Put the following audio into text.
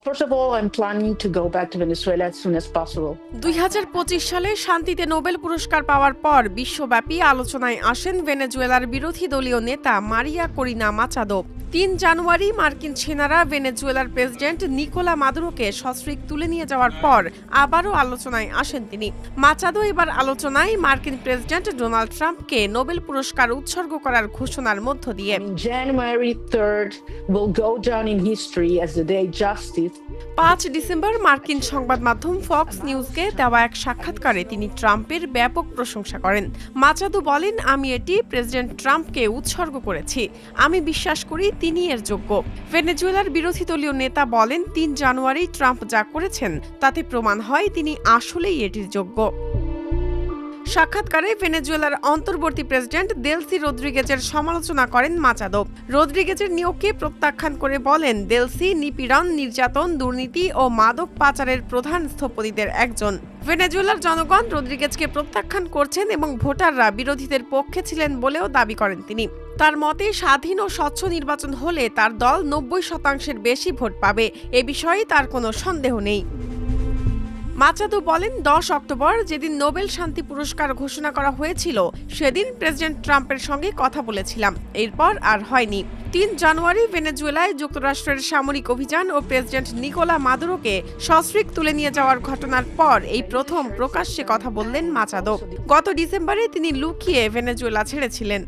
First of all, I'm planning to go back to Venezuela as soon as possible. 2025 সালে শান্তিতে Nobel পুরস্কার পাওয়ার পর বিশ্বব্যাপী আলোচনায় আসেন ভেনেজুয়েলার বিরোধী দলীয় নেতা মারিয়া করিনা মাচাদো। ৩ জানুয়ারি মার্কিন সেনারা ভেনেজুয়েলার প্রেসিডেন্ট নিকোলা মাদুরোকে সস্ত্রীক তুলে নিয়ে যাওয়ার পর আবারও আলোচনায় আসেন তিনি। মাচাদো এবার আলোচনায় মার্কিন প্রেসিডেন্ট ডোনাল্ড ট্রাম্পকে নোবেল পুরস্কার উৎসর্গ করার ঘোষণার মধ্য দিয়ে। January 3rd will go down in history as the day justice. ৫ December মার্কিন সংবাদ মাধ্যম ফক্স নিউজকে দেওয়া এক সাক্ষাৎকারে তিনি ট্রাম্পের ব্যাপক প্রশংসা করেন। মাচাদো বলেন, আমি এটি প্রেসিডেন্ট ট্রাম্পকে উৎসর্গ করেছি। আমি বিশ্বাস করি তিনি এর যোগ্য। ভেনেজুয়েলার বিরোধী দলীয় নেতা বলেন, ৩ জানুয়ারি ট্রাম্প যা করেছেন তাতে প্রমাণ হয় তিনি আসলেই এটির যোগ্য। সাক্ষাৎকারে ভেনেজুয়েলার অন্তর্বর্তী প্রেসিডেন্ট দেলসি রদ্রিগেজের সমালোচনা করেন মাচাদো। রদ্রিগেজের নিয়োগকে প্রত্যাখ্যান করে বলেন, দেলসি নিপীড়ন, নির্যাতন, দুর্নীতি ও মাদক পাচারের প্রধান স্থপতিদের একজন। ভেনেজুয়েলার জনগণ রদ্রিগেজকে প্রত্যাখ্যান করছেন এবং ভোটাররা বিরোধীদের পক্ষে ছিলেন বলেও দাবি করেন তিনি। তার মতে, স্বাধীন ও স্বচ্ছ নির্বাচন হলে তার দল ৯০% বেশি ভোট পাবে, এ বিষয়ে তার কোনো সন্দেহ নেই। মাচাদো বলেন, ১০ অক্টোবর যেদিন নোবেল শান্তি পুরস্কার ঘোষণা করা হয়েছিল সেদিন প্রেসিডেন্ট ট্রাম্পের সঙ্গে কথা বলেছিলাম, এরপর আর হয়নি। ৩ জানুয়ারি ভেনেজুয়েলায় যুক্তরাষ্ট্রের সামরিক অভিযান ও প্রেসিডেন্ট নিকোলা মাদুরোকে সস্ত্রীক তুলে নিয়ে যাওয়ার ঘটনার পর এই প্রথম প্রকাশ্যে কথা বললেন মাচাদো। গত ডিসেম্বরে তিনি লুকিয়ে ভেনেজুয়েলা ছেড়েছিলেন।